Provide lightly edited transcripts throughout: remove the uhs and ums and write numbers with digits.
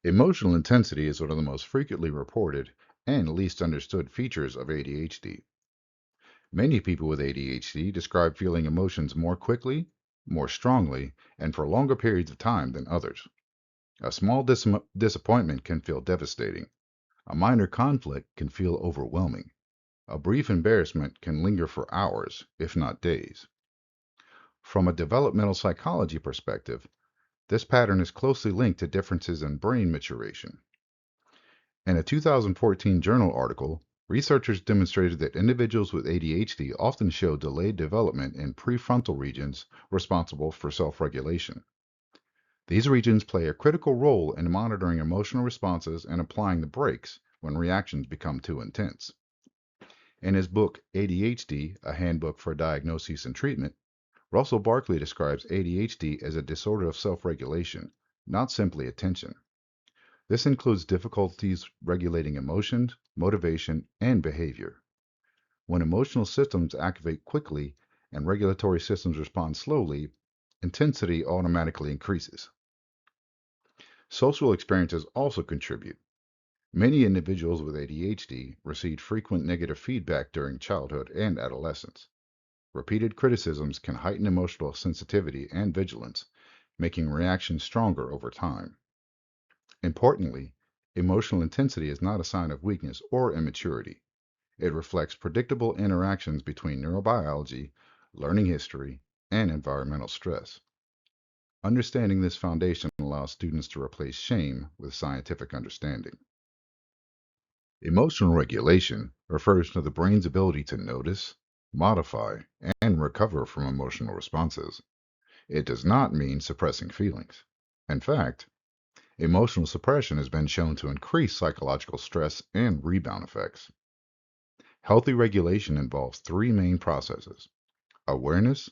Emotional intensity is one of the most frequently reported and least understood features of ADHD. Many people with ADHD describe feeling emotions more quickly, more strongly, and for longer periods of time than others. A small disappointment can feel devastating. A minor conflict can feel overwhelming. A brief embarrassment can linger for hours, if not days. From a developmental psychology perspective, this pattern is closely linked to differences in brain maturation. In a 2014 journal article, researchers demonstrated that individuals with ADHD often show delayed development in prefrontal regions responsible for self regulation. These regions play a critical role in monitoring emotional responses and applying the brakes when reactions become too intense. In his book ADHD, A Handbook for Diagnosis and Treatment, Russell Barkley describes ADHD as a disorder of self regulation, not simply attention. This includes difficulties regulating emotions, motivation, and behavior. When emotional systems activate quickly and regulatory systems respond slowly, intensity automatically increases. Social experiences also contribute. Many individuals with ADHD received frequent negative feedback during childhood and adolescence. Repeated criticisms can heighten emotional sensitivity and vigilance, making reactions stronger over time. Importantly, emotional intensity is not a sign of weakness or immaturity. It reflects predictable interactions between neurobiology, learning history, and environmental stress. Understanding this foundation allows students to replace shame with scientific understanding. Emotional regulation refers to the brain's ability to notice, modify, and recover from emotional responses. It does not mean suppressing feelings. In fact, emotional suppression has been shown to increase psychological stress and rebound effects. Healthy regulation involves three main processes: awareness,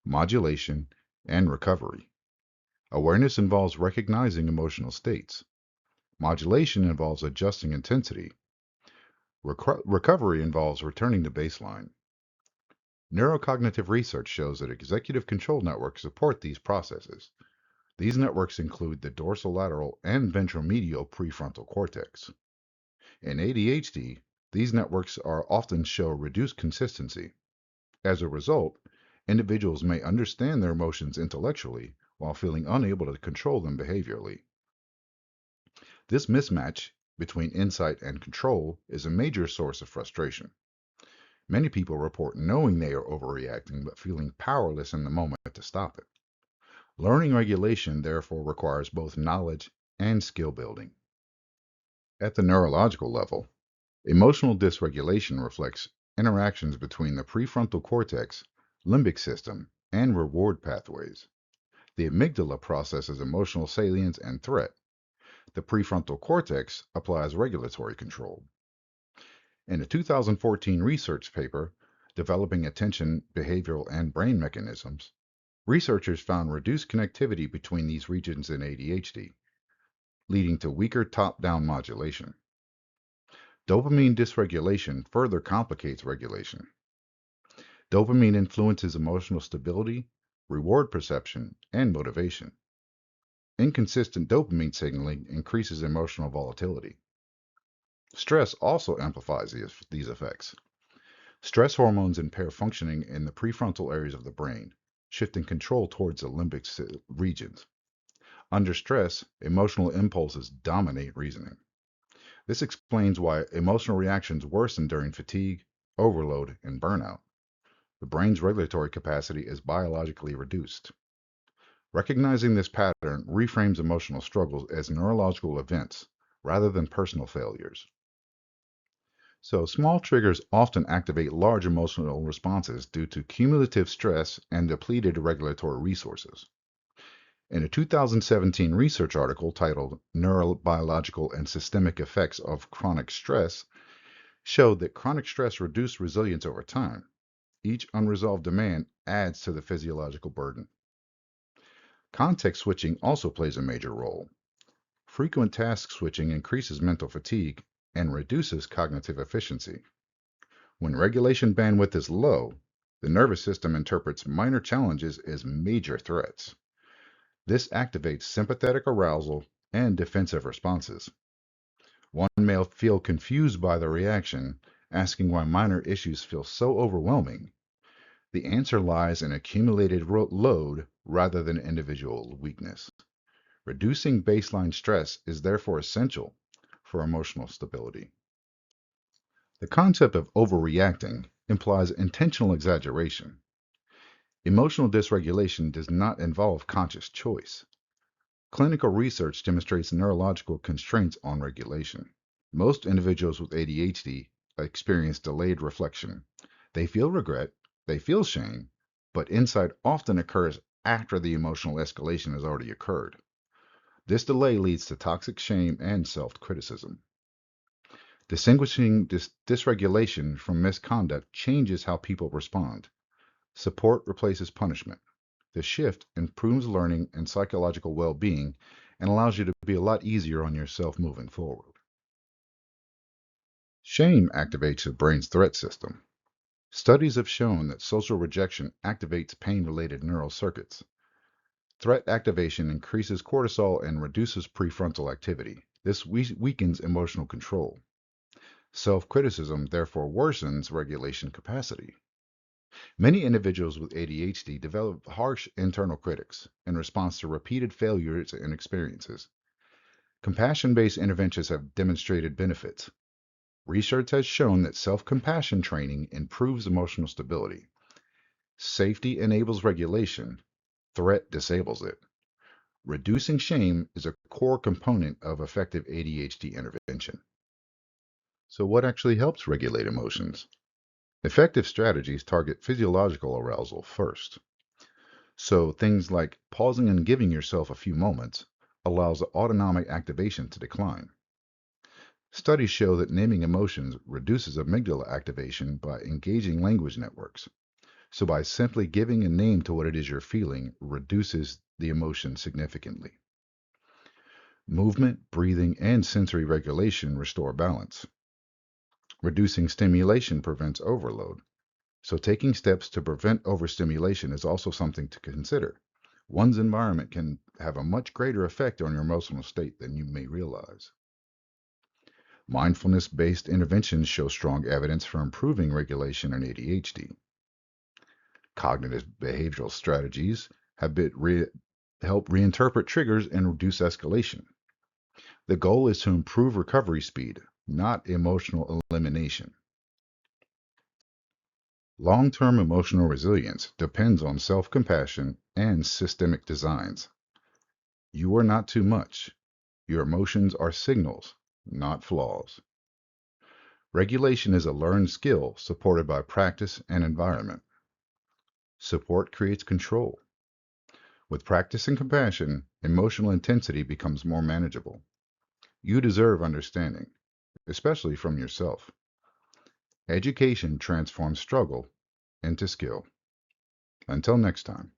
modulation, and recovery. Awareness involves recognizing emotional states. Modulation involves adjusting intensity. Recovery involves returning to baseline. Neurocognitive research shows that executive control networks support these processes. These networks include the dorsolateral and ventromedial prefrontal cortex. In ADHD, these networks are often show reduced consistency. As a result, individuals may understand their emotions intellectually while feeling unable to control them behaviorally. This mismatch between insight and control is a major source of frustration. Many people report knowing they are overreacting but feeling powerless in the moment to stop it. Learning regulation therefore requires both knowledge and skill building. At the neurological level, emotional dysregulation reflects interactions between the prefrontal cortex, limbic system, and reward pathways. The amygdala processes emotional salience and threat. The prefrontal cortex applies regulatory control. In a 2014 research paper, Developing Attention, Behavioral, and Brain Mechanisms, researchers found reduced connectivity between these regions in ADHD, leading to weaker top-down modulation. Dopamine dysregulation further complicates regulation. Dopamine influences emotional stability, reward perception, and motivation. Inconsistent dopamine signaling increases emotional volatility. Stress also amplifies these effects. Stress hormones impair functioning in the prefrontal areas of the brain, shifting control towards the limbic regions. Under stress, emotional impulses dominate reasoning. This explains why emotional reactions worsen during fatigue, overload, and burnout. The brain's regulatory capacity is biologically reduced. Recognizing this pattern reframes emotional struggles as neurological events rather than personal failures. So, small triggers often activate large emotional responses due to cumulative stress and depleted regulatory resources. In a 2017 research article titled Neurobiological and Systemic Effects of Chronic Stress, showed that chronic stress reduced resilience over time. Each unresolved demand adds to the physiological burden. Context switching also plays a major role. Frequent task switching increases mental fatigue and reduces cognitive efficiency. When regulation bandwidth is low, the nervous system interprets minor challenges as major threats. This activates sympathetic arousal and defensive responses. One may feel confused by the reaction, asking why minor issues feel so overwhelming. The answer lies in accumulated load rather than individual weakness. Reducing baseline stress is therefore essential for emotional stability. The concept of overreacting implies intentional exaggeration. Emotional dysregulation does not involve conscious choice. Clinical research demonstrates neurological constraints on regulation. Most individuals with ADHD experience delayed reflection. They feel regret, they feel shame, but insight often occurs after the emotional escalation has already occurred. This delay leads to toxic shame and self-criticism. Distinguishing dysregulation from misconduct changes how people respond. Support replaces punishment. The shift improves learning and psychological well-being and allows you to be a lot easier on yourself moving forward. Shame activates the brain's threat system. Studies have shown that social rejection activates pain-related neural circuits. Threat activation increases cortisol and reduces prefrontal activity. This weakens emotional control. Self-criticism therefore worsens regulation capacity. Many individuals with ADHD develop harsh internal critics in response to repeated failures and experiences. Compassion-based interventions have demonstrated benefits. Research has shown that self-compassion training improves emotional stability. Safety enables regulation. Threat disables it. Reducing shame is a core component of effective ADHD intervention. So what actually helps regulate emotions? Effective strategies target physiological arousal first. So things like pausing and giving yourself a few moments allows autonomic activation to decline. Studies show that naming emotions reduces amygdala activation by engaging language networks. So by simply giving a name to what it is you're feeling reduces the emotion significantly. Movement, breathing, and sensory regulation restore balance. Reducing stimulation prevents overload. So taking steps to prevent overstimulation is also something to consider. One's environment can have a much greater effect on your emotional state than you may realize. Mindfulness-based interventions show strong evidence for improving regulation in ADHD. Cognitive behavioral strategies have help reinterpret triggers and reduce escalation. The goal is to improve recovery speed, not emotional elimination. Long-term emotional resilience depends on self-compassion and systemic designs. You are not too much. Your emotions are signals, not flaws. Regulation is a learned skill supported by practice and environment. Support creates control. With practice and compassion, emotional intensity becomes more manageable. You deserve understanding, especially from yourself. Education transforms struggle into skill. Until next time.